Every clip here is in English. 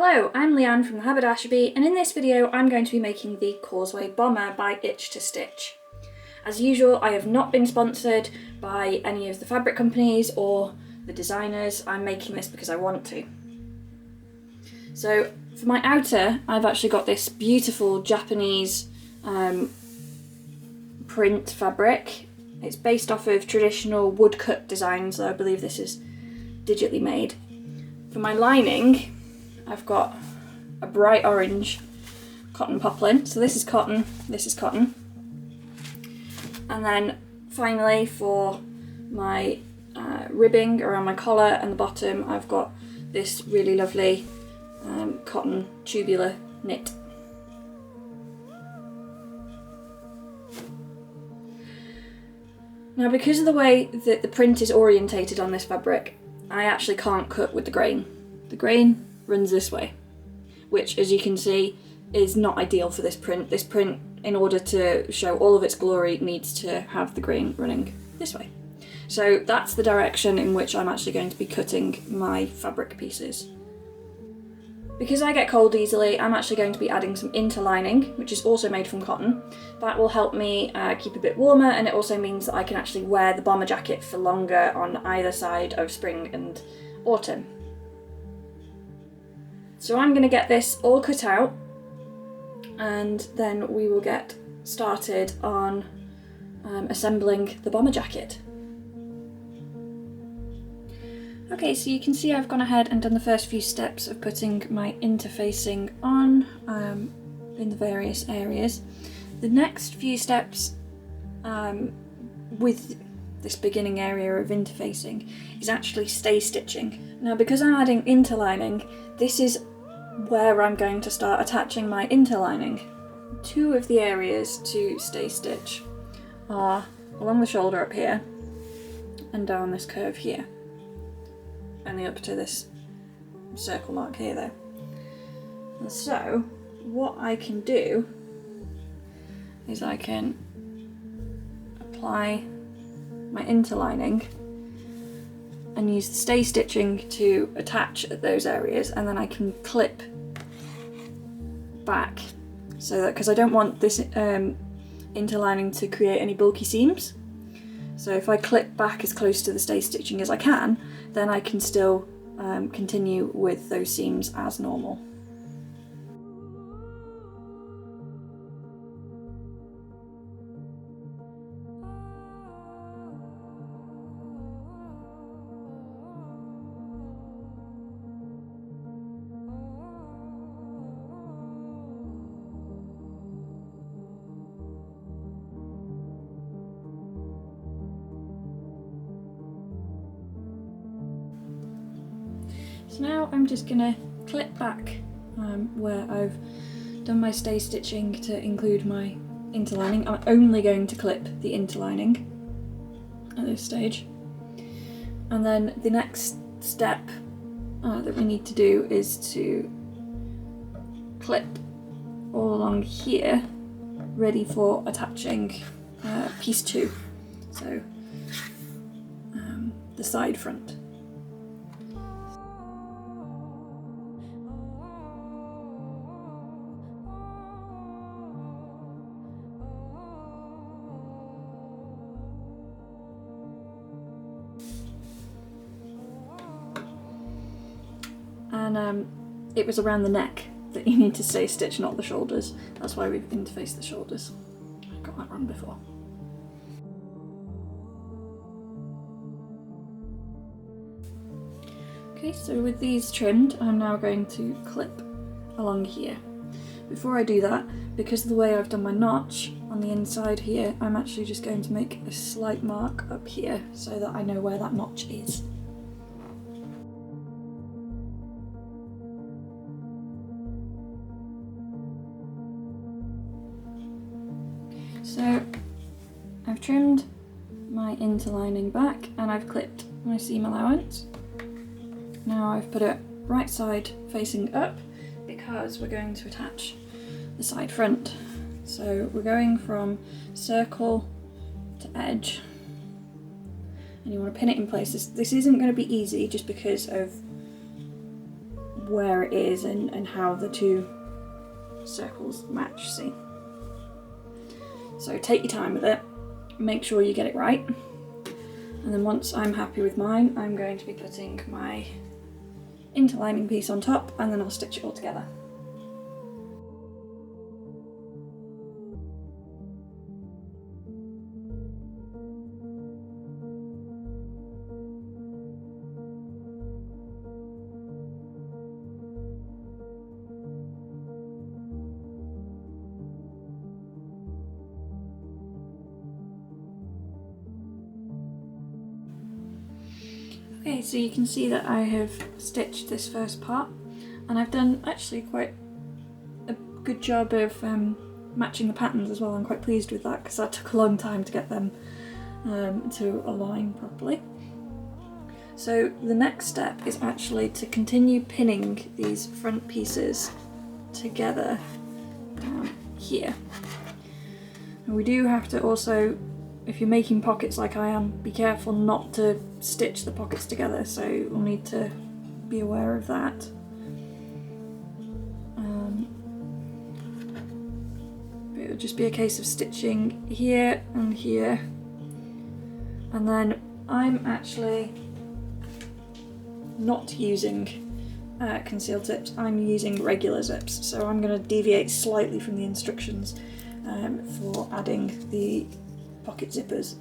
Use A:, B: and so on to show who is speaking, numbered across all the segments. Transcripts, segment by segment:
A: Hello, I'm Leanne from the Haberdashery, and in this video I'm going to be making the Causeway bomber by Itch to Stitch. As usual, I have not been sponsored by any of the fabric companies or the designers. I'm making this because I want to. So for my outer, I've actually got this beautiful Japanese print fabric. It's based off of traditional woodcut designs, though I believe this is digitally made. For my lining, I've got a bright orange cotton poplin. So this is cotton, this is cotton. And then finally for my ribbing around my collar and the bottom, I've got this really lovely cotton tubular knit. Now, because of the way that the print is orientated on this fabric, I actually can't cut with the grain. The grain runs this way, which, as you can see, is not ideal for this print. This print, in order to show all of its glory, needs to have the grain running this way. So that's the direction in which I'm actually going to be cutting my fabric pieces. Because I get cold easily, I'm actually going to be adding some interlining, which is also made from cotton. That will help me keep a bit warmer, and it also means that I can actually wear the bomber jacket for longer on either side of spring and autumn. So I'm going to get this all cut out, and then we will get started on assembling the bomber jacket. Okay, so you can see I've gone ahead and done the first few steps of putting my interfacing on in the various areas. The next few steps with this beginning area of interfacing is actually stay stitching. Now, because I'm adding interlining, this is where I'm going to start attaching my interlining. Two of the areas to stay stitch are along the shoulder up here and down this curve here, only up to this circle mark here though. And so what I can do is I can apply my interlining and use the stay stitching to attach at those areas, and then I can clip back, so that, because I don't want this interlining to create any bulky seams. So if I clip back as close to the stay stitching as I can, then I can still continue with those seams as normal. So now I'm just going to clip back where I've done my stay stitching to include my interlining. I'm only going to clip the interlining at this stage. And then the next step that we need to do is to clip all along here, ready for attaching piece 2, so the side front. And it was around the neck that you need to stay stitch, not the shoulders. That's why we've interfaced the shoulders. I got that wrong before. Okay, so with these trimmed, I'm now going to clip along here. Before I do that, because of the way I've done my notch on the inside here, I'm actually just going to make a slight mark up here so that I know where that notch is. So I've trimmed my interlining back and I've clipped my seam allowance. Now I've put it right side facing up because we're going to attach the side front. So we're going from circle to edge, and you want to pin it in place. This isn't going to be easy just because of where it is and how the two circles match, see? So take your time with it, make sure you get it right, and then once I'm happy with mine, I'm going to be putting my interlining piece on top, and then I'll stitch it all together. Okay, so you can see that I have stitched this first part, and I've done actually quite a good job of matching the patterns as well. I'm quite pleased with that because that took a long time to get them to align properly. So the next step is actually to continue pinning these front pieces together down here. And we do have to also, if you're making pockets like I am, be careful not to stitch the pockets together, so we'll need to be aware of that. It'll just be a case of stitching here and here, and then I'm actually not using concealed zips, I'm using regular zips, so I'm going to deviate slightly from the instructions for adding the pocket zippers.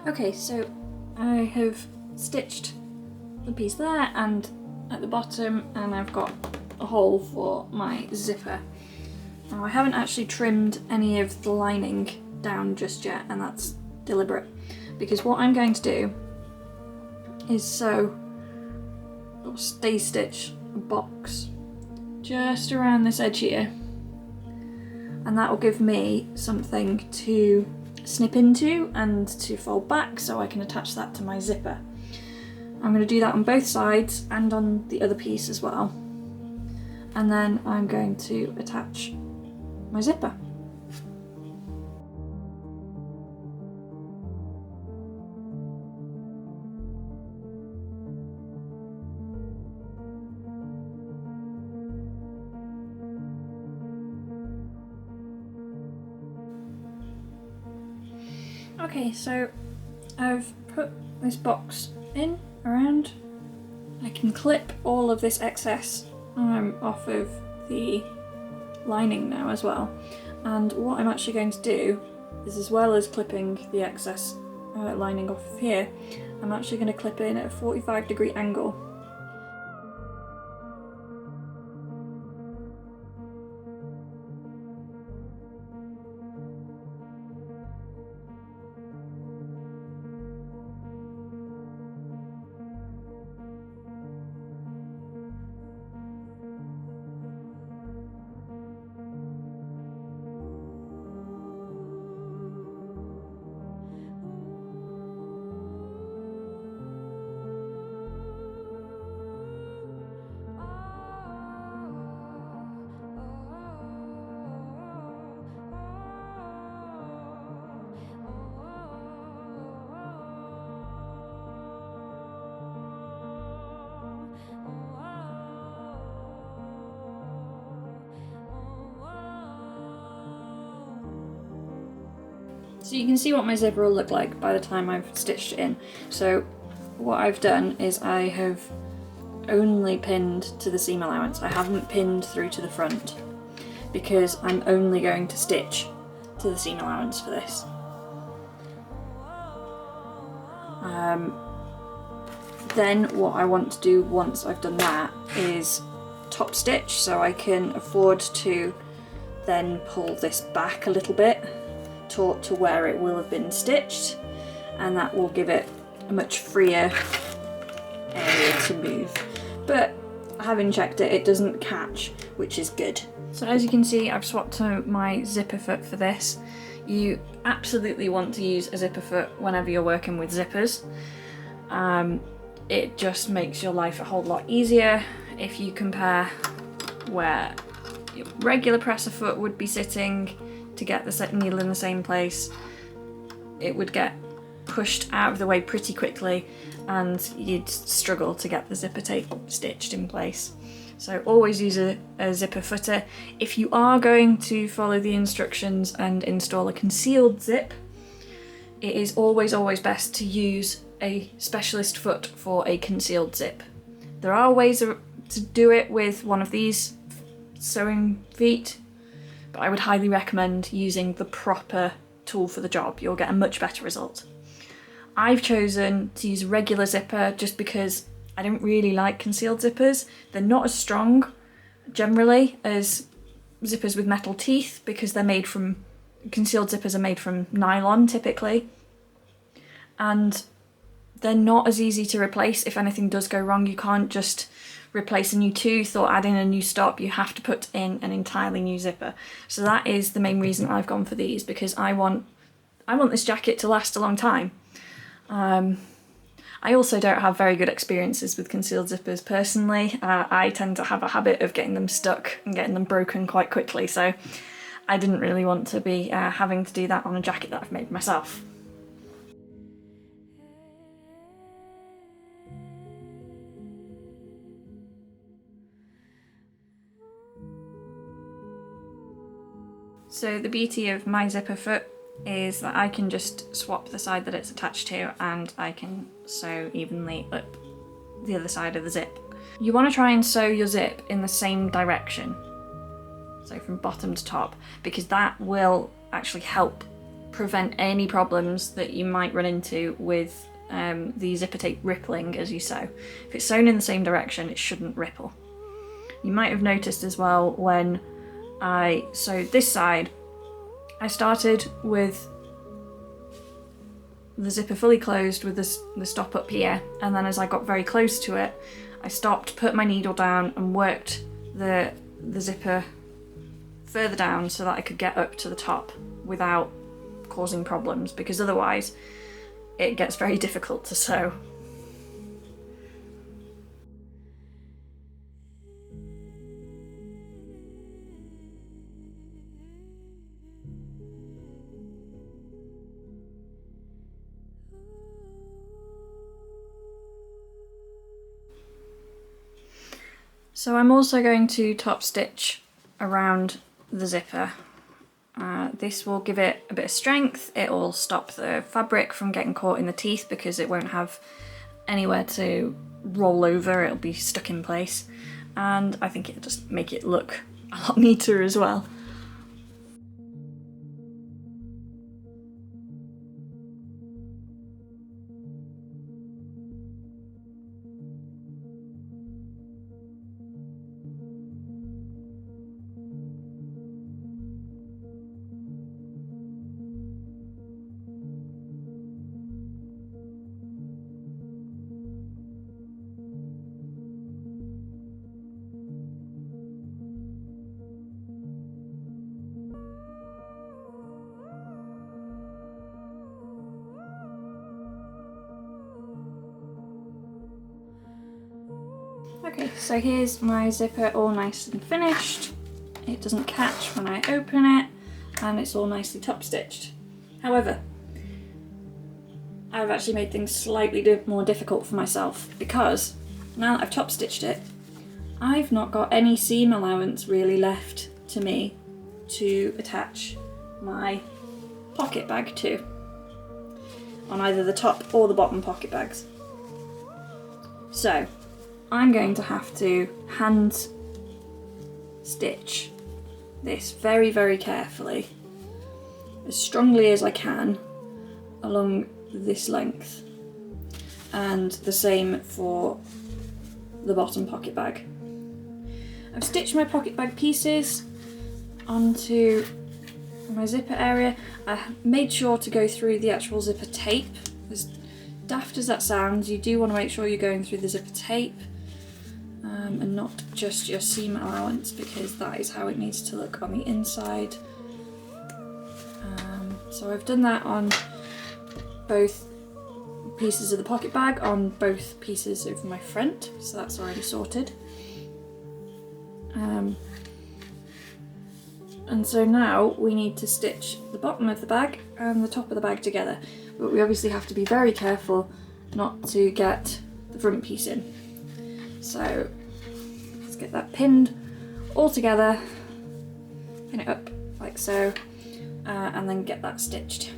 A: Okay, so I have stitched the piece there and at the bottom, and I've got a hole for my zipper. Now I haven't actually trimmed any of the lining down just yet, and that's deliberate, because what I'm going to do is sew or stay stitch a box just around this edge here, and that will give me something to snip into and to fold back so I can attach that to my zipper. I'm going to do that on both sides and on the other piece as well, and then I'm going to attach my zipper. Okay, so I've put this box in around. I can clip all of this excess off of the lining now as well, and what I'm actually going to do is, as well as clipping the excess lining off of here, I'm actually going to clip in at a 45-degree angle. So you can see what my zipper will look like by the time I've stitched it in. So what I've done is I have only pinned to the seam allowance. I haven't pinned through to the front because I'm only going to stitch to the seam allowance for this. Then what I want to do once I've done that is top stitch, so I can afford to then pull this back a little bit to where it will have been stitched, and that will give it a much freer area to move. But having checked it, it doesn't catch, which is good. So as you can see, I've swapped to my zipper foot for this. You absolutely want to use a zipper foot whenever you're working with zippers. It just makes your life a whole lot easier. If you compare where your regular presser foot would be sitting to get the needle in the same place, it would get pushed out of the way pretty quickly and you'd struggle to get the zipper tape stitched in place. So always use a zipper footer. If you are going to follow the instructions and install a concealed zip, it is always best to use a specialist foot for a concealed zip. There are ways to do it with one of these sewing feet, but I would highly recommend using the proper tool for the job. You'll get a much better result. I've chosen to use a regular zipper just because I don't really like concealed zippers. They're not as strong generally as zippers with metal teeth because concealed zippers are made from nylon typically, and they're not as easy to replace. If anything does go wrong, you can't just replace a new tooth or add in a new stop. You have to put in an entirely new zipper. So that is the main reason I've gone for these, because I want this jacket to last a long time. I also don't have very good experiences with concealed zippers personally. I tend to have a habit of getting them stuck and getting them broken quite quickly, so I didn't really want to be having to do that on a jacket that I've made myself. So the beauty of my zipper foot is that I can just swap the side that it's attached to and I can sew evenly up the other side of the zip. You want to try and sew your zip in the same direction, so from bottom to top, because that will actually help prevent any problems that you might run into with the zipper tape rippling as you sew. If it's sewn in the same direction, it shouldn't ripple. You might have noticed as well when I sewed this side, I started with the zipper fully closed with the stop up here, and then as I got very close to it, I stopped, put my needle down and worked the zipper further down so that I could get up to the top without causing problems, because otherwise it gets very difficult to sew. So I'm also going to top stitch around the zipper. This will give it a bit of strength. It will stop the fabric from getting caught in the teeth because it won't have anywhere to roll over, it'll be stuck in place. And I think it'll just make it look a lot neater as well. Okay, so here's my zipper all nice and finished. It doesn't catch when I open it, and it's all nicely top stitched. However, I've actually made things slightly more difficult for myself, because now that I've top stitched it, I've not got any seam allowance really left to me to attach my pocket bag to, on either the top or the bottom pocket bags. So I'm going to have to hand stitch this very, very carefully, as strongly as I can, along this length, and the same for the bottom pocket bag. I've stitched my pocket bag pieces onto my zipper area. I made sure to go through the actual zipper tape. As daft as that sounds, you do want to make sure you're going through the zipper tape and not just your seam allowance, because that is how it needs to look on the inside. So I've done that on both pieces of the pocket bag on both pieces of my front, so that's already sorted. And so now we need to stitch the bottom of the bag and the top of the bag together, but we obviously have to be very careful not to get the front piece in. So let's get that pinned all together, pin it up like so, and then get that stitched.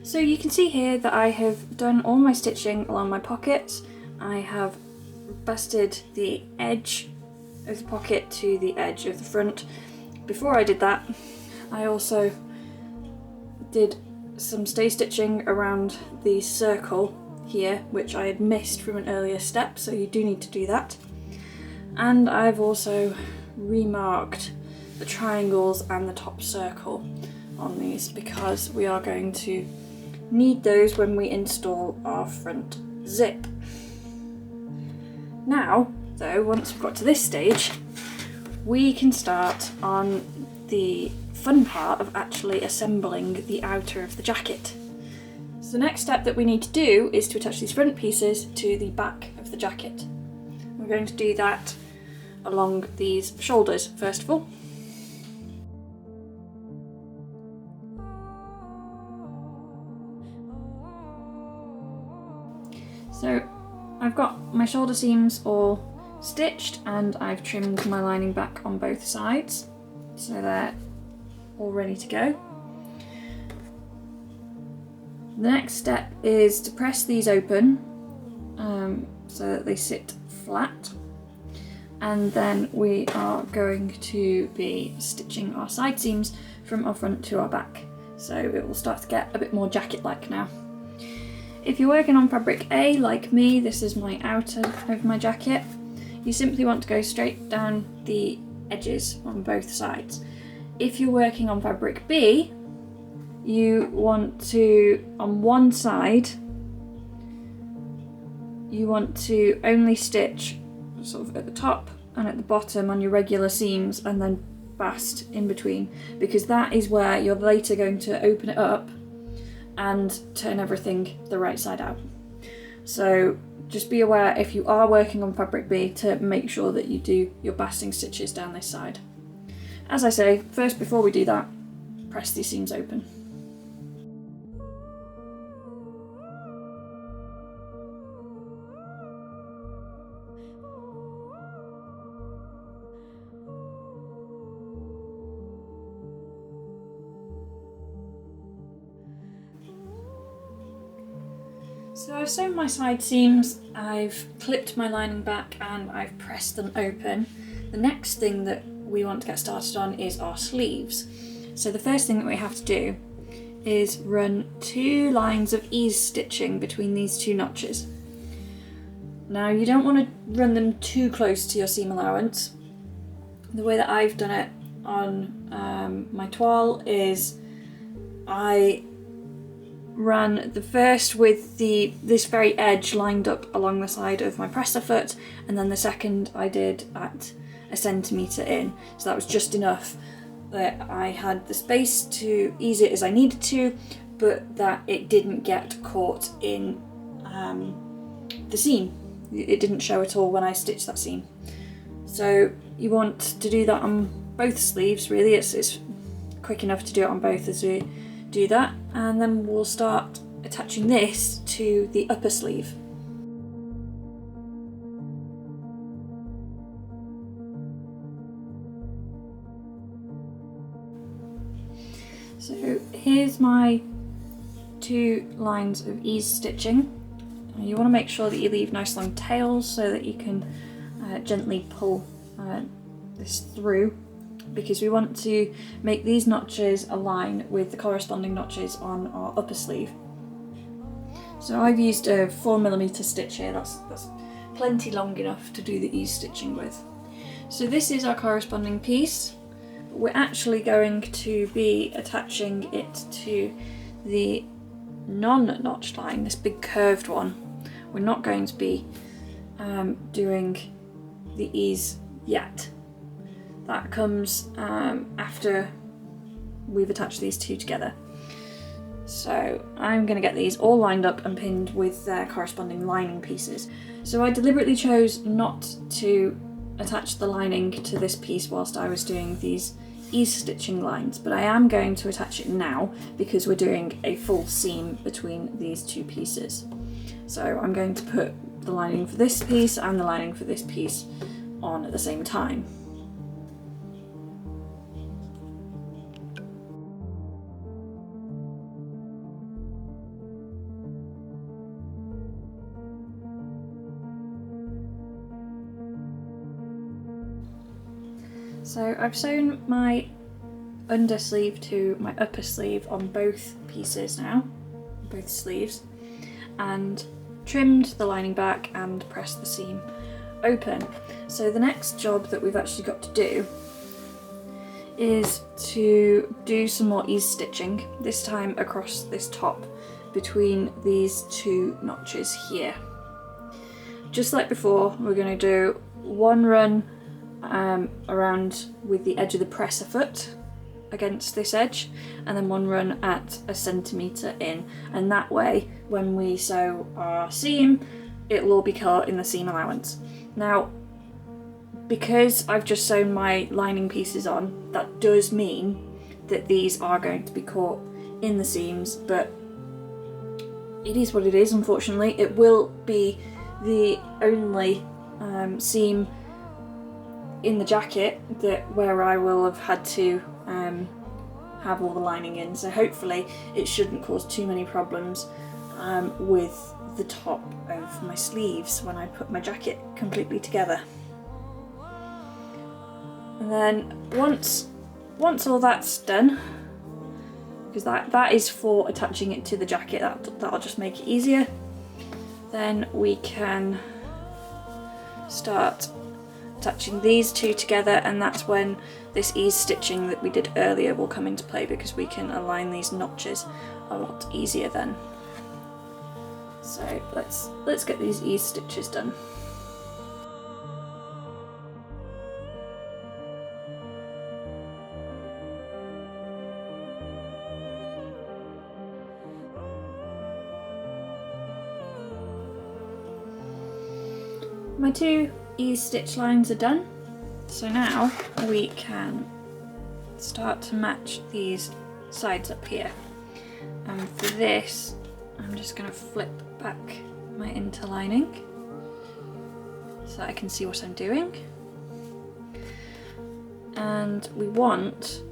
A: So you can see here that I have done all my stitching along my pockets. I have busted the edge of the pocket to the edge of the front. Before I did that, I also did some stay stitching around the circle here, which I had missed from an earlier step, so you do need to do that. And I've also remarked the triangles and the top circle on these because we are going to need those when we install our front zip. Now, though, once we've got to this stage, we can start on the fun part of actually assembling the outer of the jacket. So the next step that we need to do is to attach these front pieces to the back of the jacket. We're going to do that along these shoulders first of all. So I've got my shoulder seams all stitched and I've trimmed my lining back on both sides, so they're all ready to go. The next step is to press these open so that they sit flat, and then we are going to be stitching our side seams from our front to our back, so it will start to get a bit more jacket-like now. If you're working on fabric A, like me, this is my outer of my jacket, you simply want to go straight down the edges on both sides. If you're working on fabric B, you want to, on one side, you want to only stitch sort of at the top and at the bottom on your regular seams and then bast in between, because that is where you're later going to open it up and turn everything the right side out. So just be aware if you are working on fabric B to make sure that you do your basting stitches down this side. As I say, first before we do that, press these seams open. So I've sewn my side seams, I've clipped my lining back and I've pressed them open. The next thing that we want to get started on is our sleeves. So the first thing that we have to do is run 2 lines of ease stitching between these 2 notches. Now you don't want to run them too close to your seam allowance. The way that I've done it on my toile is I ran the first with this very edge lined up along the side of my presser foot, and then the second I did at 1 centimetre in, so that was just enough that I had the space to ease it as I needed to, but that it didn't get caught in the seam. It didn't show at all when I stitched that seam. So you want to do that on both sleeves really. It's quick enough to do it on both as we do that, and then we'll start attaching this to the upper sleeve. So here's my 2 lines of ease stitching. You want to make sure that you leave nice long tails so that you can gently pull this through, because we want to make these notches align with the corresponding notches on our upper sleeve. So I've used a 4mm stitch here, that's plenty long enough to do the ease stitching with. So this is our corresponding piece. We're actually going to be attaching it to the non-notched line, this big curved one. We're not going to be doing the ease yet. That comes after we've attached these two together. So I'm going to get these all lined up and pinned with their corresponding lining pieces. So I deliberately chose not to attach the lining to this piece whilst I was doing these ease stitching lines, but I am going to attach it now because we're doing a full seam between these two pieces. So I'm going to put the lining for this piece and the lining for this piece on at the same time. So I've sewn my undersleeve to my upper sleeve on both pieces now, both sleeves, and trimmed the lining back and pressed the seam open. So the next job that we've actually got to do is to do some more ease stitching, this time across this top between these two notches here. Just like before, we're going to do one run around with the edge of the presser foot against this edge, and then one run at 1 centimetre in, and that way when we sew our seam it'll all be caught in the seam allowance. Now, because I've just sewn my lining pieces on, that does mean that these are going to be caught in the seams, but it is what it is. Unfortunately, it will be the only seam in the jacket where I will have had to have all the lining in, so hopefully it shouldn't cause too many problems with the top of my sleeves when I put my jacket completely together. And then once all that's done, because that is for attaching it to the jacket, that'll just make it easier, then we can start attaching these two together, and that's when this ease stitching that we did earlier will come into play, because we can align these notches a lot easier then. So let's get these ease stitches done. My two ease stitch lines are done, so now we can start to match these sides up here. And for this, I'm just going to flip back my interlining so that I can see what I'm doing. And we want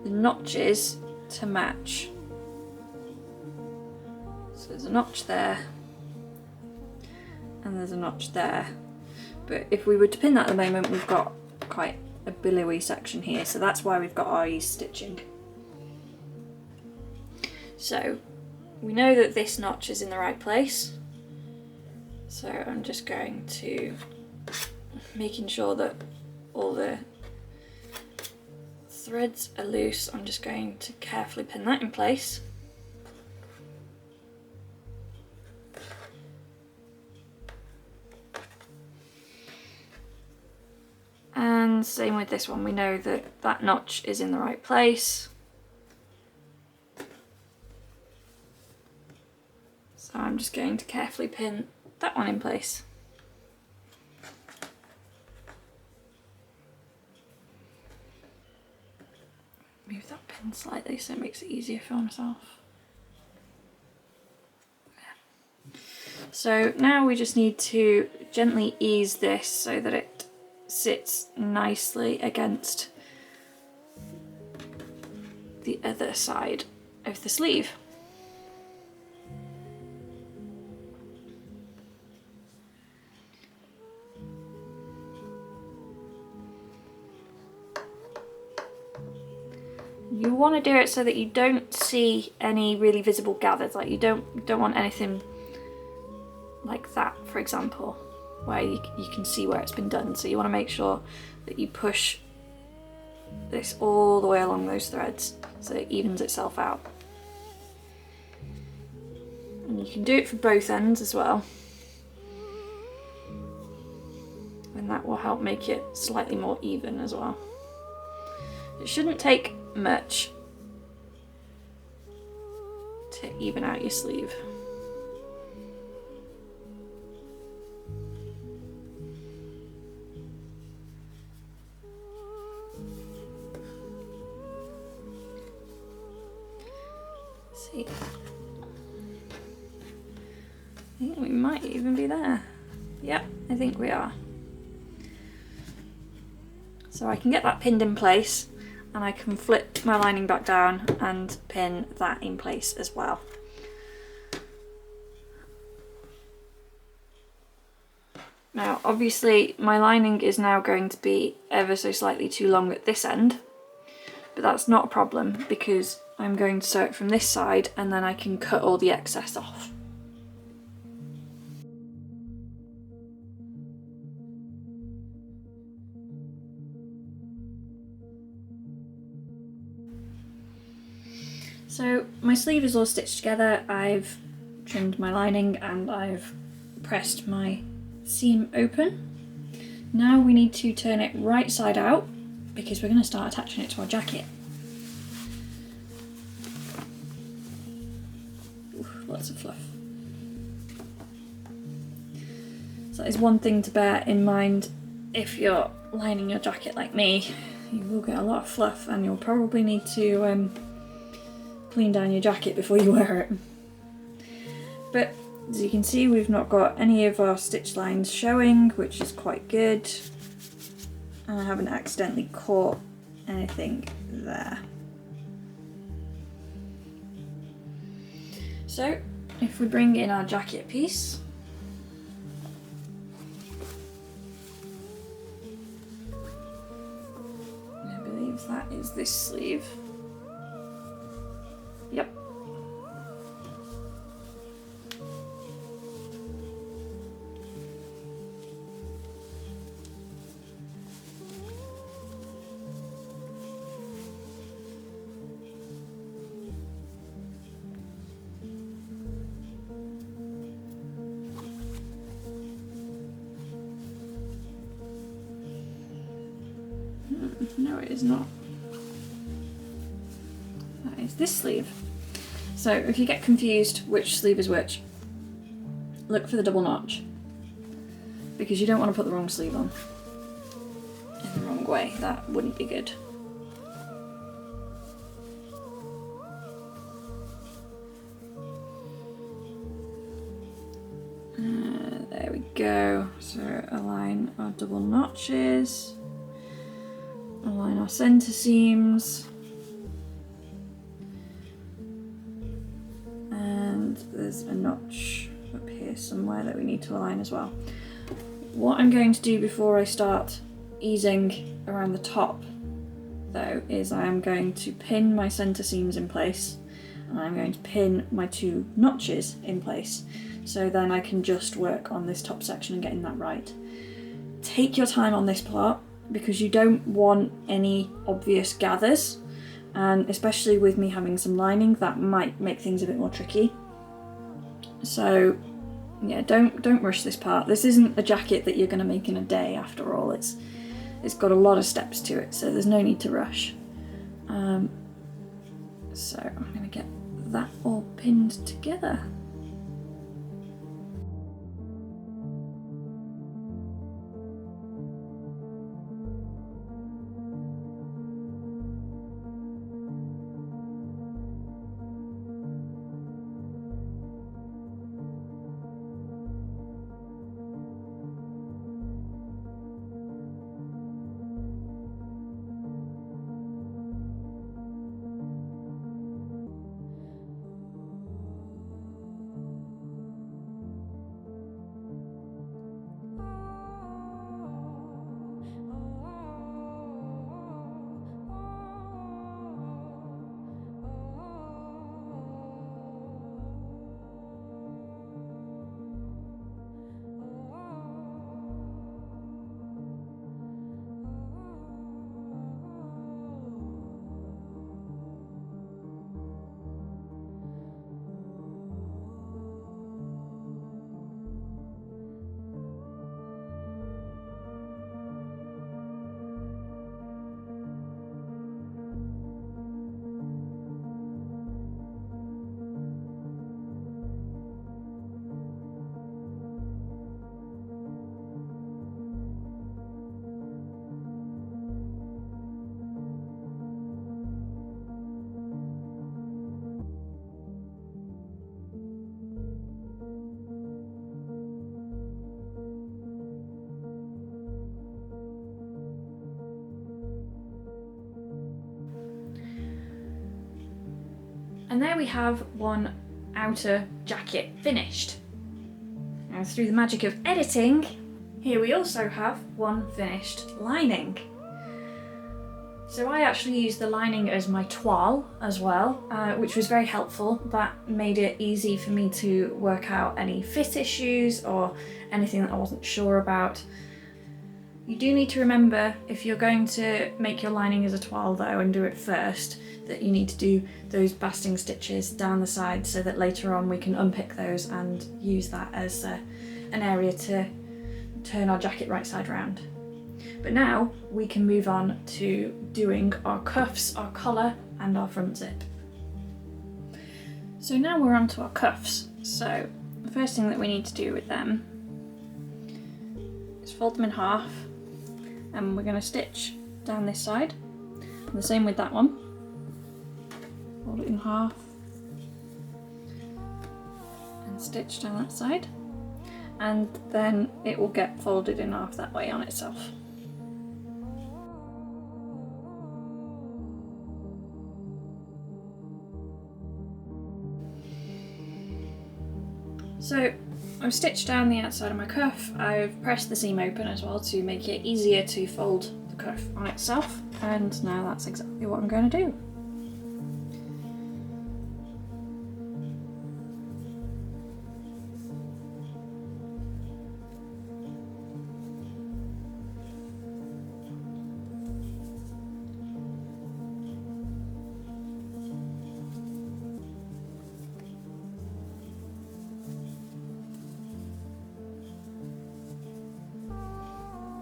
A: the notches to match. So there's a notch there, and there's a notch there. But if we were to pin that at the moment, we've got quite a billowy section here, so that's why we've got our ease stitching. So we know that this notch is in the right place, so I'm just going to, making sure that all the threads are loose, I'm just going to carefully pin that in place. And same with this one, we know that that notch is in the right place. So I'm just going to carefully pin that one in place. Move that pin slightly so it makes it easier for myself. Yeah. So now we just need to gently ease this so that it sits nicely against the other side of the sleeve. You want to do it so that you don't see any really visible gathers, like you don't want anything like that, for example, where you can see where it's been done. So you want to make sure that you push this all the way along those threads so it evens itself out. And you can do it for both ends as well. and that will help make it slightly more even as well. It shouldn't take much to even out your sleeve. See, I think we might even be there. Yep, I think we are. So I can get that pinned in place, and I can flip my lining back down and pin that in place as well. Now obviously my lining is now going to be ever so slightly too long at this end, but that's not a problem because I'm going to sew it from this side and then I can cut all the excess off. So my sleeve is all stitched together, I've trimmed my lining and I've pressed my seam open. Now we need to turn it right side out because we're going to start attaching it to our jacket. Ooh, lots of fluff. So that is one thing to bear in mind if you're lining your jacket like me. You will get a lot of fluff and you'll probably need to clean down your jacket before you wear it. But as you can see, we've not got any of our stitch lines showing, which is quite good. And I haven't accidentally caught anything there. So if we bring in our jacket piece, I believe that is this sleeve. Yep. No, it is not. That is this sleeve. So if you get confused which sleeve is which, look for the double notch, because you don't want to put the wrong sleeve on in the wrong way. That wouldn't be good. There we go. So align our double notches, align our center seams, and there's a notch up here somewhere that we need to align as well. What I'm going to do before I start easing around the top though is I am going to pin my center seams in place and I'm going to pin my two notches in place, so then I can just work on this top section and getting that right. Take your time on this part because you don't want any obvious gathers, and especially with me having some lining, that might make things a bit more tricky. So yeah, don't rush this part. This isn't a jacket that you're going to make in a day after all. It's got a lot of steps to it, so there's no need to rush. So I'm going to get that all pinned together. And there we have one outer jacket finished. Now through the magic of editing, here we also have one finished lining. So I actually used the lining as my toile as well, which was very helpful. That made it easy for me to work out any fit issues or anything that I wasn't sure about. You do need to remember, if you're going to make your lining as a toile though and do it first, that you need to do those basting stitches down the side so that later on we can unpick those and use that as an area to turn our jacket right side round. But now we can move on to doing our cuffs, our collar and our front zip. So now we're on to our cuffs. So the first thing that we need to do with them is fold them in half, and we're going to stitch down this side. And the same with that one. Fold it in half and stitch down that side, and then it will get folded in half that way on itself. So I've stitched down the outside of my cuff. I've pressed the seam open as well to make it easier to fold the cuff on itself, and now that's exactly what I'm going to do.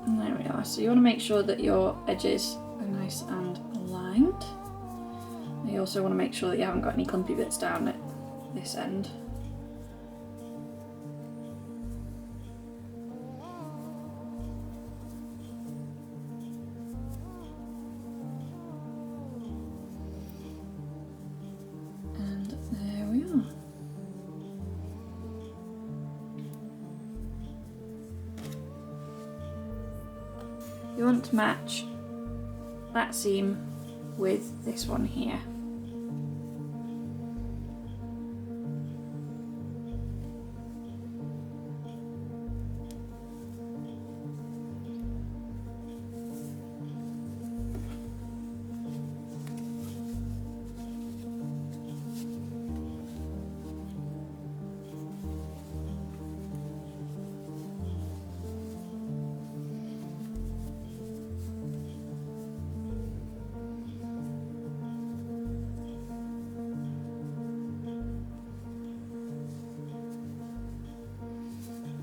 A: And there we are. So you want to make sure that your edges are nice and aligned. You also want to make sure that you haven't got any clumpy bits down at this end. And there we are. You want to match that seam with this one here.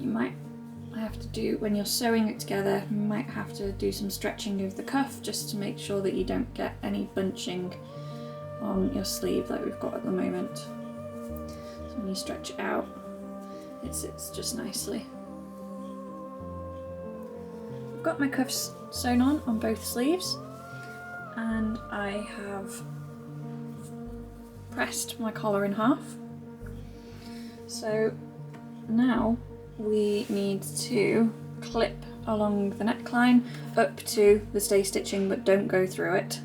A: You might have to do, when you're sewing it together, you might have to do some stretching of the cuff just to make sure that you don't get any bunching on your sleeve like we've got at the moment. So when you stretch it out, it sits just nicely. I've got my cuffs sewn on both sleeves, and I have pressed my collar in half. So now we need to clip along the neckline up to the stay stitching, but don't go through it.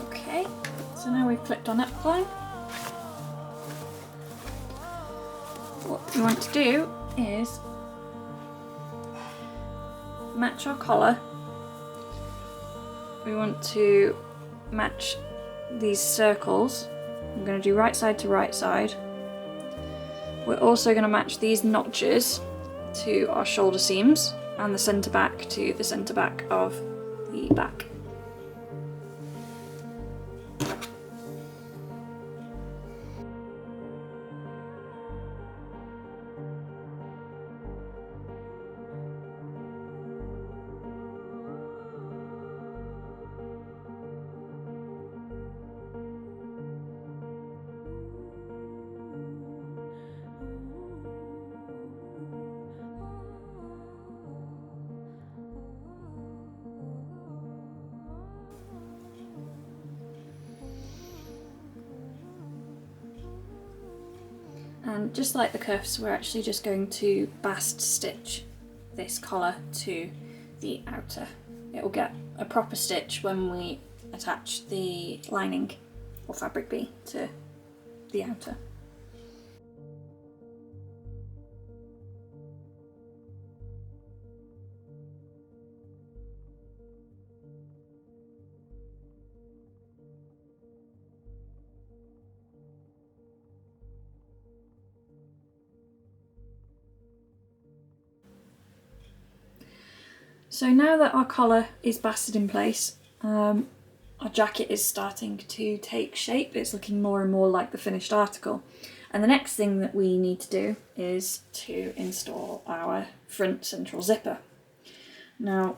A: Okay, so now we've clipped our neckline. What we want to do is match our collar. We want to match these circles. I'm going to do right side to right side. We're also going to match these notches to our shoulder seams and the centre back to the centre back of the back. And just like the cuffs, we're actually just going to bast stitch this collar to the outer. It will get a proper stitch when we attach the lining or fabric B to the outer. So now that our collar is basted in place, our jacket is starting to take shape. It's looking more and more like the finished article. And the next thing that we need to do is to install our front central zipper. Now,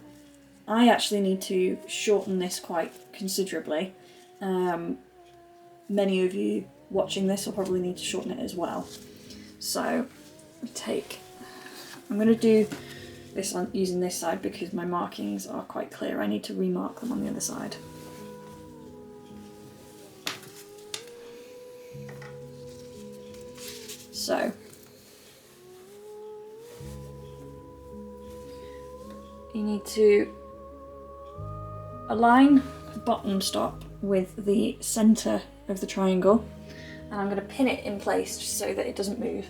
A: I actually need to shorten this quite considerably. Many of you watching this will probably need to shorten it as well. So, I'm going to do this on using this side because my markings are quite clear. I need to remark them on the other side. So you need to align the bottom stop with the centre of the triangle, and I'm going to pin it in place just so that it doesn't move.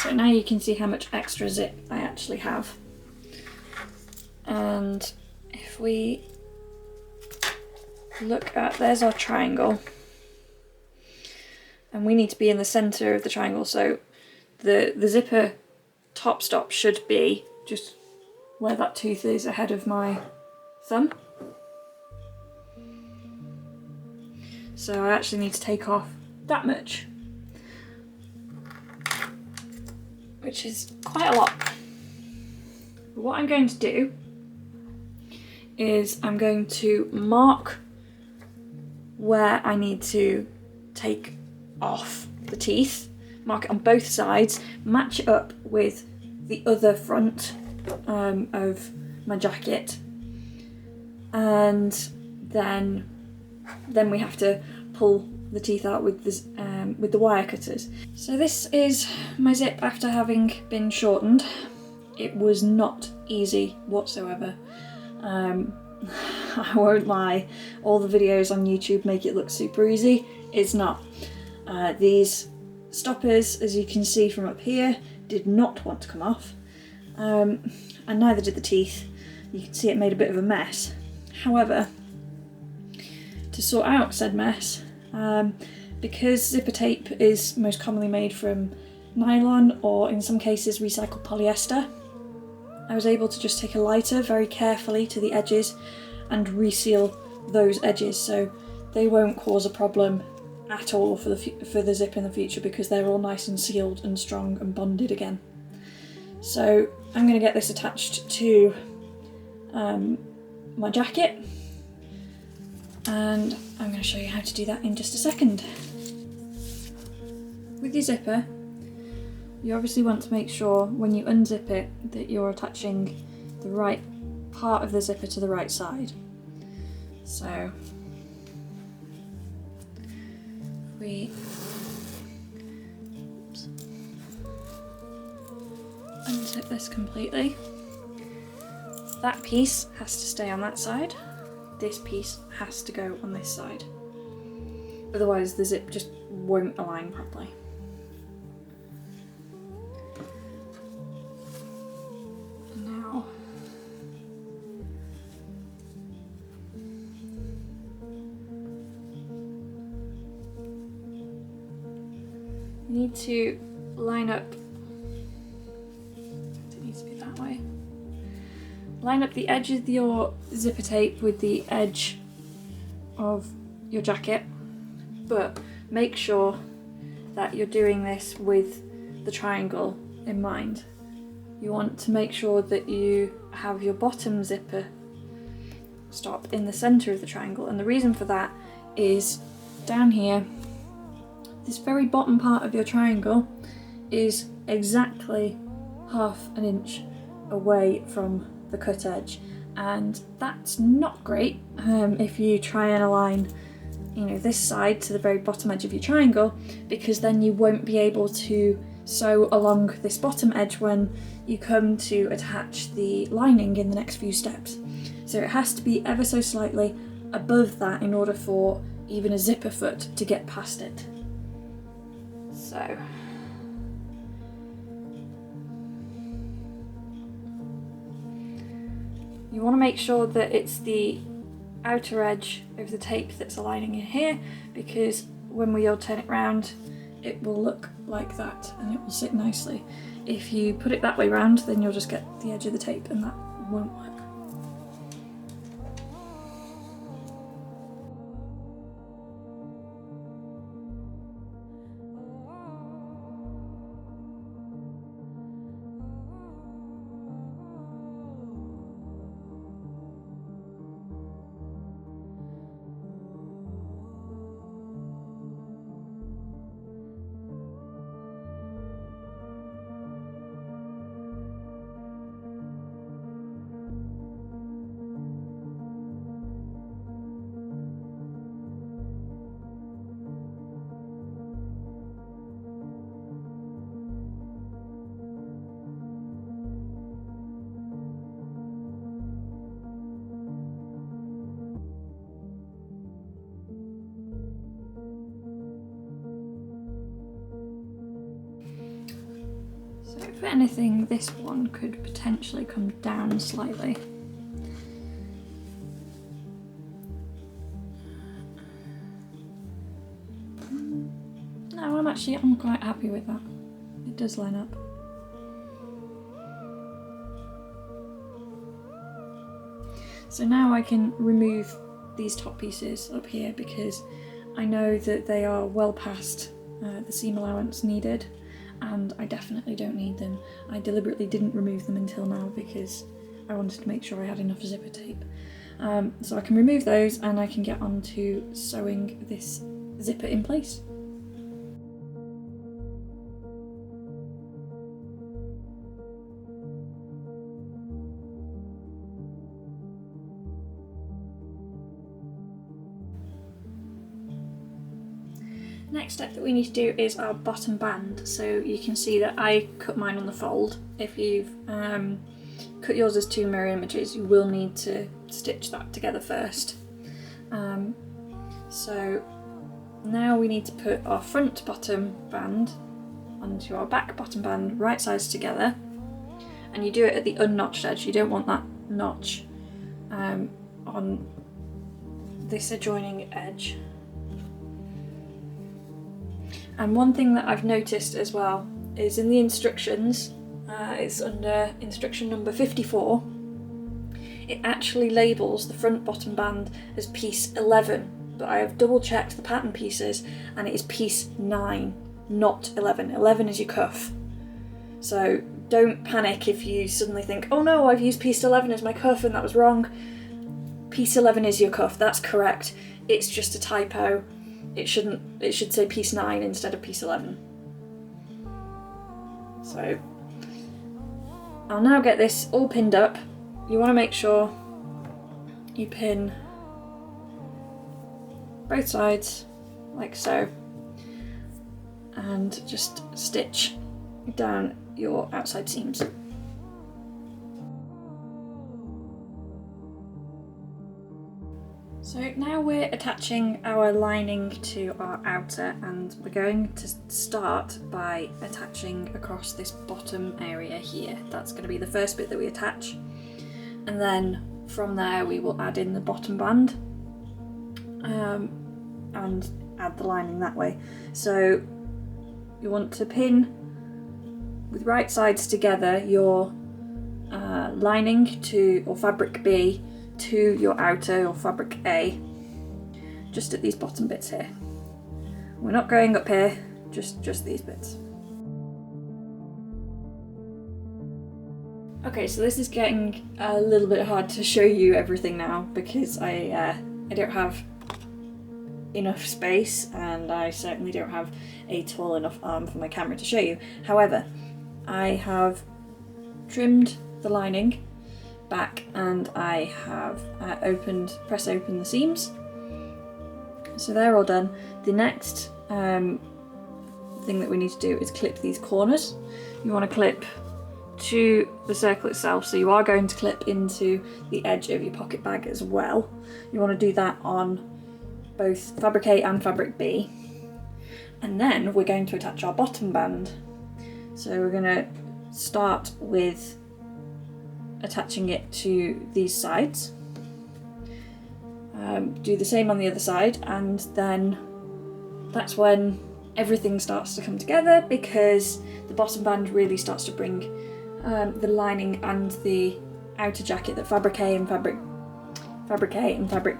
A: So now you can see how much extra zip I actually have. And if we look at, there's our triangle. And we need to be in the centre of the triangle, so the zipper top stop should be just where that tooth is ahead of my thumb. So I actually need to take off that much, which is quite a lot. But what I'm going to do is I'm going to mark where I need to take off the teeth, mark it on both sides, match it up with the other front of my jacket, and then we have to pull the teeth out with the wire cutters. So this is my zip after having been shortened. It was not easy whatsoever. I won't lie, all the videos on YouTube make it look super easy. It's not. These stoppers, as you can see from up here, did not want to come off, and neither did the teeth. You can see it made a bit of a mess. However, to sort out said mess, because zipper tape is most commonly made from nylon or in some cases recycled polyester, I was able to just take a lighter very carefully to the edges and reseal those edges so they won't cause a problem at all for the zip in the future, because they're all nice and sealed and strong and bonded again. So I'm going to get this attached to my jacket, and I'm going to show you how to do that in just a second. With your zipper, you obviously want to make sure when you unzip it that you're attaching the right part of the zipper to the right side. So we unzip this completely. That piece has to stay on that side. This piece has to go on this side. Otherwise the zip just won't align properly. Now you need to line up. It needs to be that way. line up the edge of your zipper tape with the edge of your jacket, but make sure that you're doing this with the triangle in mind. You want to make sure that you have your bottom zipper stop in the centre of the triangle, and the reason for that is down here, this very bottom part of your triangle is exactly half an inch away from the cut edge, and that's not great if you try and align, you know, this side to the very bottom edge of your triangle, because then you won't be able to sew along this bottom edge when you come to attach the lining in the next few steps. So it has to be ever so slightly above that in order for even a zipper foot to get past it. So you want to make sure that it's the outer edge of the tape that's aligning in here, because when we all turn it round, it will look like that and it will sit nicely. If you put it that way round, then you'll just get the edge of the tape and that won't work. So if anything, this one could potentially come down slightly. No, I'm quite happy with that. It does line up. So now I can remove these top pieces up here because I know that they are well past the seam allowance needed, and I definitely don't need them. I deliberately didn't remove them until now because I wanted to make sure I had enough zipper tape. So I can remove those and I can get on to sewing this zipper in place. Next step that we need to do is our bottom band. So you can see that I cut mine on the fold. If you've cut yours as two mirror images, you will need to stitch that together first. So now we need to put our front bottom band onto our back bottom band, right sides together, and you do it at the unnotched edge. You don't want that notch on this adjoining edge. And one thing that I've noticed as well is in the instructions, it's under instruction number 54, it actually labels the front bottom band as piece 11, but I have double checked the pattern pieces and it is piece 9, not 11. 11 is your cuff. So don't panic if you suddenly think, oh no, I've used piece 11 as my cuff and that was wrong. Piece 11 is your cuff, that's correct. It's just a typo. It should say piece 9 instead of piece 11. So I'll now get this all pinned up. You want to make sure you pin both sides like so and just stitch down your outside seams. So now we're attaching our lining to our outer, and we're going to start by attaching across this bottom area here. That's going to be the first bit that we attach, and then from there we will add in the bottom band and add the lining that way. So you want to pin with right sides together your lining to, or fabric B to your outer or fabric A, just at these bottom bits here. We're not going up here, just these bits. Okay, so this is getting a little bit hard to show you everything now because I don't have enough space, and I certainly don't have a tall enough arm for my camera to show you. However, I have trimmed the lining back and I have press open the seams. So they're all done. The next thing that we need to do is clip these corners. You want to clip to the circle itself, so you are going to clip into the edge of your pocket bag as well. You want to do that on both fabric A and fabric B. And then we're going to attach our bottom band. So we're going to start with attaching it to these sides. Do the same on the other side, and then that's when everything starts to come together, because the bottom band really starts to bring the lining and the outer jacket, that fabric A and fabric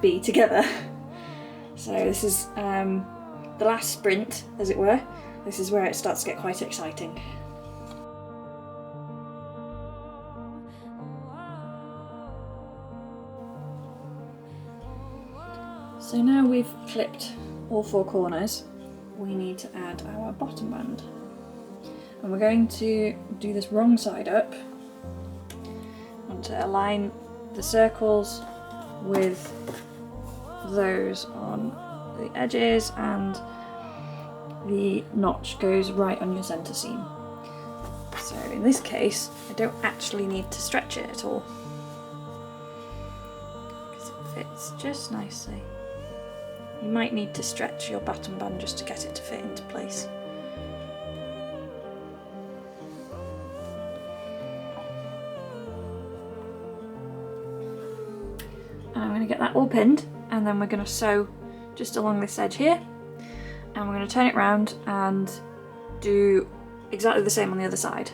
A: B together. So this is the last sprint, as it were. This is where it starts to get quite exciting. So now we've clipped all four corners, we need to add our bottom band. And we're going to do this wrong side up. I want to align the circles with those on the edges, and the notch goes right on your centre seam. So in this case, I don't actually need to stretch it at all, because it fits just nicely. You might need to stretch your bottom band just to get it to fit into place. And I'm going to get that all pinned, and then we're going to sew just along this edge here, and we're going to turn it round and do exactly the same on the other side.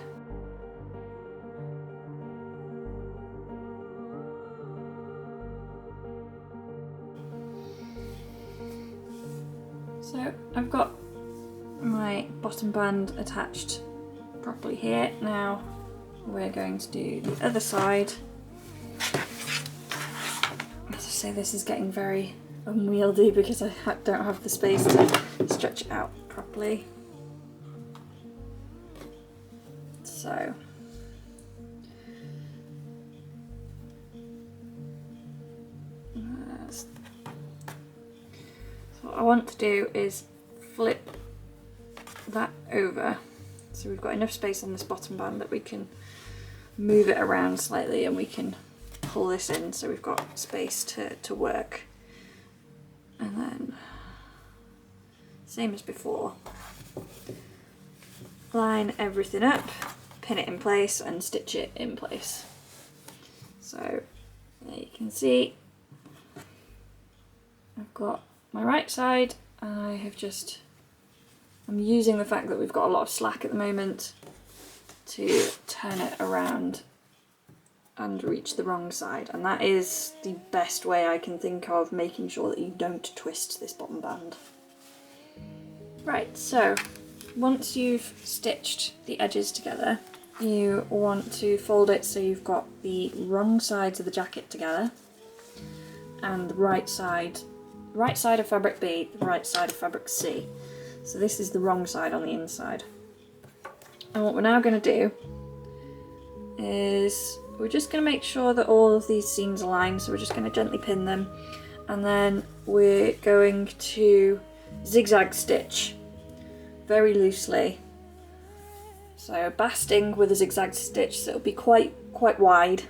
A: So I've got my bottom band attached properly here. Now we're going to do the other side. As I say, this is getting very unwieldy because I don't have the space to stretch it out properly. So what I want to do is flip that over, so we've got enough space on this bottom band that we can move it around slightly, and we can pull this in so we've got space to work. And then, same as before, line everything up, pin it in place and stitch it in place. So there you can see I've got my right side, and I'm using the fact that we've got a lot of slack at the moment to turn it around and reach the wrong side, and that is the best way I can think of making sure that you don't twist this bottom band. Right, so once you've stitched the edges together, you want to fold it so you've got the wrong sides of the jacket together, and the right side of fabric B, the right side of fabric C. So this is the wrong side on the inside. And what we're now going to do is we're just going to make sure that all of these seams align, so we're just going to gently pin them, and then we're going to zigzag stitch very loosely. So basting with a zigzag stitch, so it'll be quite wide,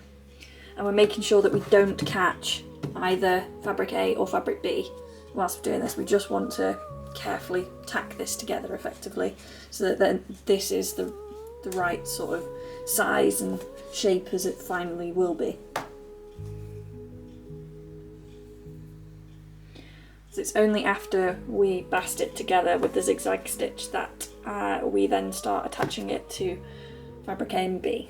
A: and we're making sure that we don't catch either fabric A or fabric B whilst we're doing this. We just want to carefully tack this together effectively, so that then this is the right sort of size and shape as it finally will be. So it's only after we bast it together with the zigzag stitch that we then start attaching it to fabric A and B.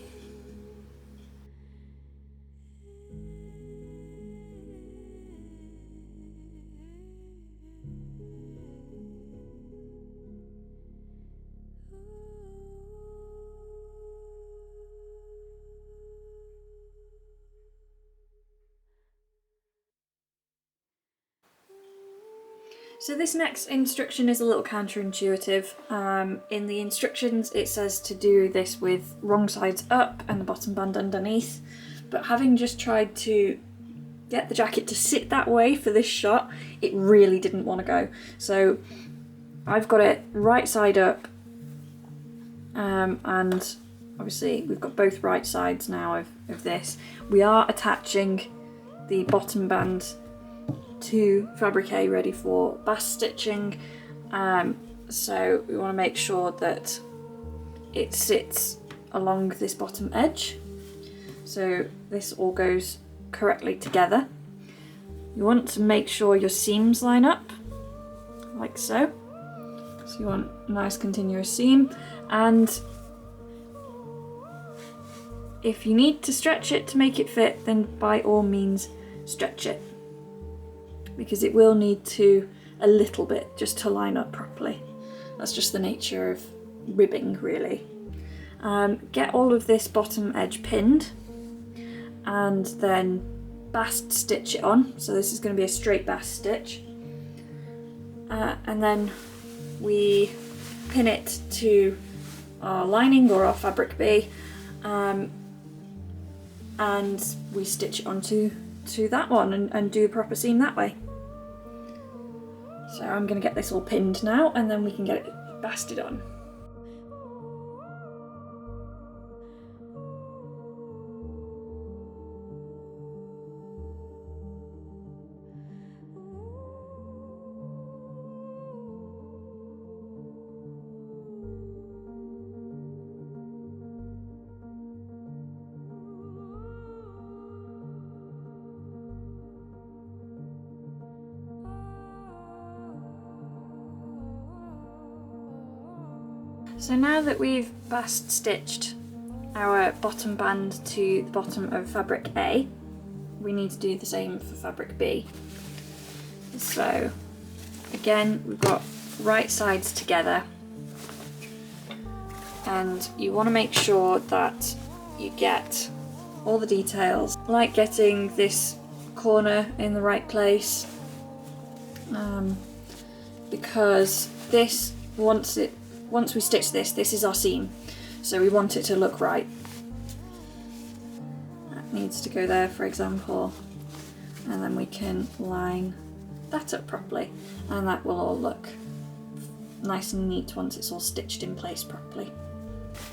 A: So this next instruction is a little counterintuitive. In the instructions it says to do this with wrong sides up and the bottom band underneath, but having just tried to get the jacket to sit that way for this shot, it really didn't want to go. So I've got it right side up, and obviously we've got both right sides now of this. We are attaching the bottom band to fabric A ready for bast stitching, so we want to make sure that it sits along this bottom edge, so this all goes correctly together. You want to make sure your seams line up like so. So you want a nice continuous seam, and if you need to stretch it to make it fit, then by all means stretch it, because it will need to a little bit just to line up properly. That's just the nature of ribbing, really. Get all of this bottom edge pinned and then bast stitch it on. So this is going to be a straight bast stitch, and then we pin it to our lining or our fabric B, and we stitch it onto that one and do a proper seam that way. So I'm going to get this all pinned now, and then we can get it basted on. So now that we've bast stitched our bottom band to the bottom of fabric A, we need to do the same for fabric B. So again, we've got right sides together, and you want to make sure that you get all the details, like getting this corner in the right place, because this, once we stitch this is our seam, so we want it to look right. That needs to go there, for example, and then we can line that up properly, and that will all look nice and neat once it's all stitched in place properly.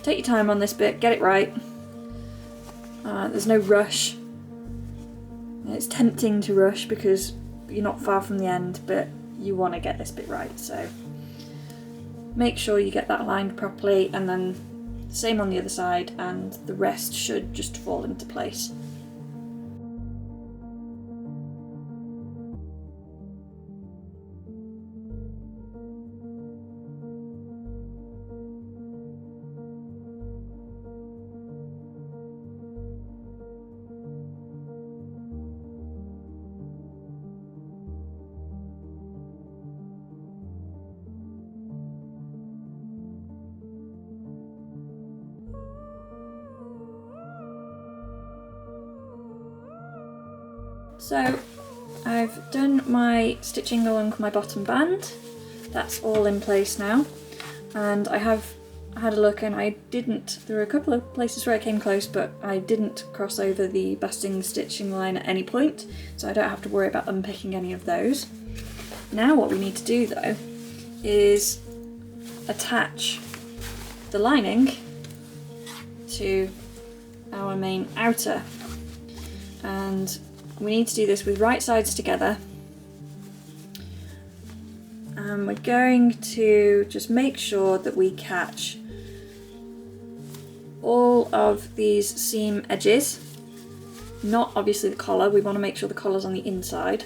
A: Take your time on this bit, get it right. There's no rush. It's tempting to rush because you're not far from the end, but you want to get this bit right, so make sure you get that lined properly, and then the same on the other side, and the rest should just fall into place. So I've done my stitching along my bottom band. That's all in place now, and I have had a look, and I didn't, there were a couple of places where I came close, but I didn't cross over the basting stitching line at any point, so I don't have to worry about unpicking any of those. Now what we need to do though is attach the lining to our main outer, and we need to do this with right sides together, and we're going to just make sure that we catch all of these seam edges, not obviously the collar. We want to make sure the collar's on the inside,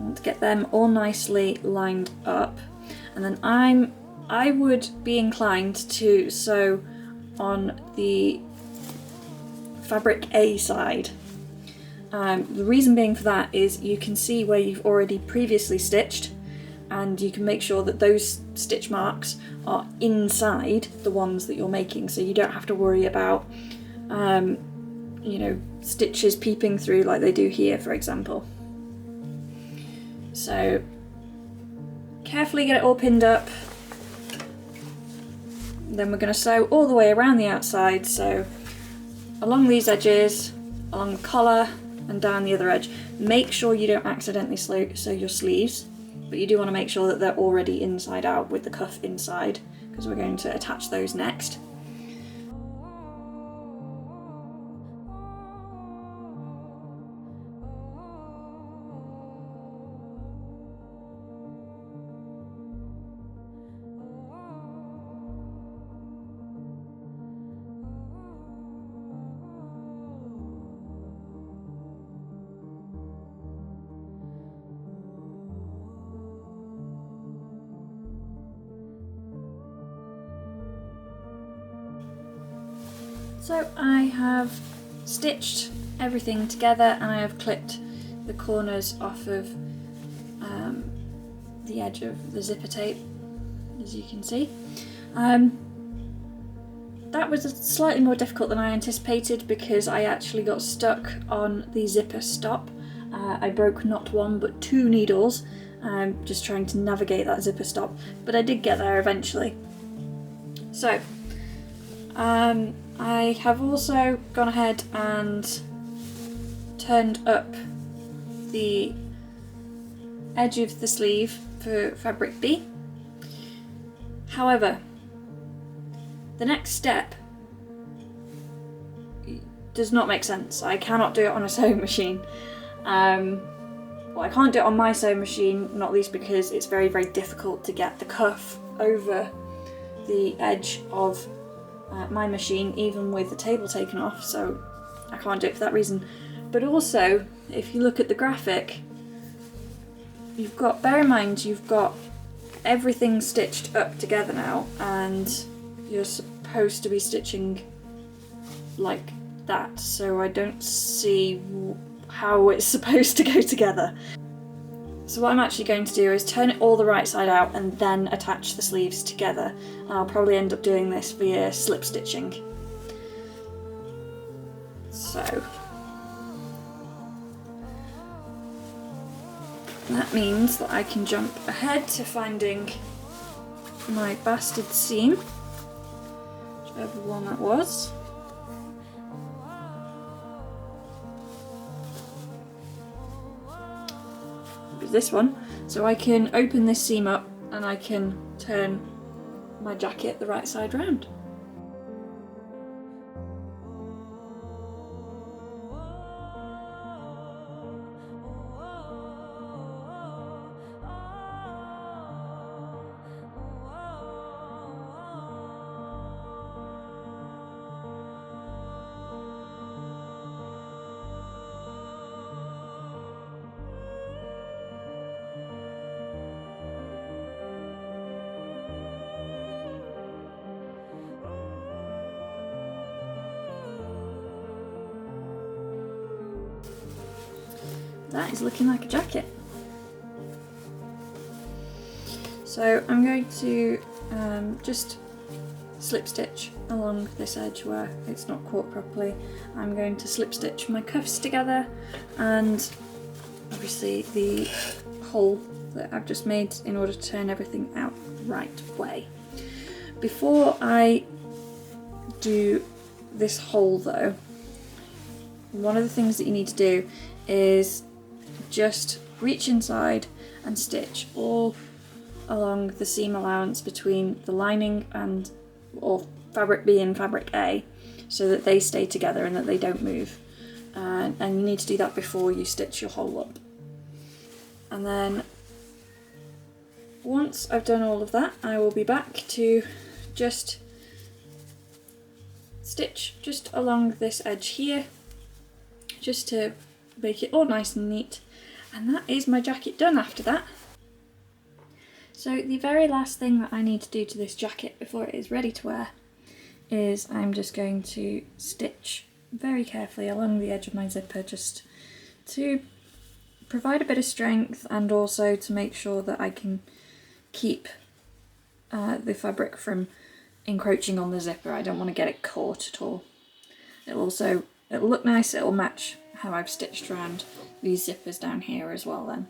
A: and get them all nicely lined up. And then I would be inclined to sew on the fabric A side. The reason being for that is you can see where you've already previously stitched, and you can make sure that those stitch marks are inside the ones that you're making, so you don't have to worry about you know, stitches peeping through like they do here, for example. So carefully get it all pinned up. Then we're going to sew all the way around the outside, so along these edges, along the collar and down the other edge. Make sure you don't accidentally sew your sleeves, but you do want to make sure that they're already inside out with the cuff inside, because we're going to attach those next. So I have stitched everything together, and I have clipped the corners off of the edge of the zipper tape, as you can see. That was slightly more difficult than I anticipated because I actually got stuck on the zipper stop. I broke not one but 2 needles, just trying to navigate that zipper stop, but I did get there eventually. So I have also gone ahead and turned up the edge of the sleeve for fabric B. However, the next step does not make sense. I cannot do it on a sewing machine. Well, I can't do it on my sewing machine, not least because it's very, very difficult to get the cuff over the edge of my machine, even with the table taken off, so I can't do it for that reason. But also, if you look at the graphic, bear in mind you've got everything stitched up together now, and you're supposed to be stitching like that, so I don't see how it's supposed to go together. So what I'm actually going to do is turn it all the right side out and then attach the sleeves together. And I'll probably end up doing this via slip stitching. So that means that I can jump ahead to finding my bastard seam, whichever one that was. This one, so I can open this seam up and I can turn my jacket the right side round. That is looking like a jacket. So I'm going to just slip stitch along this edge where it's not caught properly. I'm going to slip stitch my cuffs together and obviously the hole that I've just made in order to turn everything out the right way. Before I do this hole though, one of the things that you need to do is just reach inside and stitch all along the seam allowance between the lining or fabric B and fabric A, so that they stay together and that they don't move. And you need to do that before you stitch your hole up. And then once I've done all of that, I will be back to just stitch just along this edge here, just to make it all nice and neat. And that is my jacket done after that. So the very last thing that I need to do to this jacket before it is ready to wear is I'm just going to stitch very carefully along the edge of my zipper, just to provide a bit of strength and also to make sure that I can keep the fabric from encroaching on the zipper. I don't want to get it caught at all. It'll look nice, it'll match how I've stitched around these zippers down here as well then.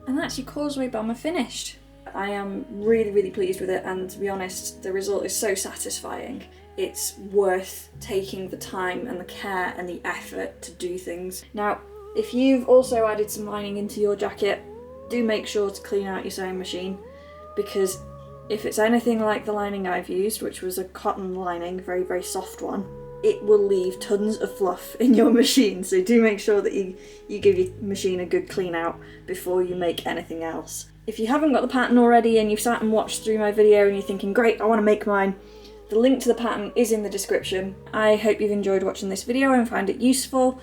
A: And that's your Causeway bomber finished. I am really, really pleased with it, and to be honest, the result is so satisfying. It's worth taking the time and the care and the effort to do things. Now, if you've also added some lining into your jacket, do make sure to clean out your sewing machine, because if it's anything like the lining I've used, which was a cotton lining, very, very soft one, it will leave tons of fluff in your machine. So do make sure that you give your machine a good clean out before you make anything else. If you haven't got the pattern already and you've sat and watched through my video and you're thinking, great, I want to make mine, the link to the pattern is in the description. I hope you've enjoyed watching this video and found it useful,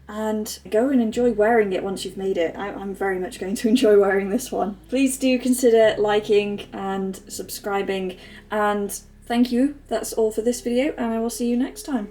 A: and go and enjoy wearing it once you've made it. I'm very much going to enjoy wearing this one. Please do consider liking and subscribing, and thank you. That's all for this video, and I will see you next time.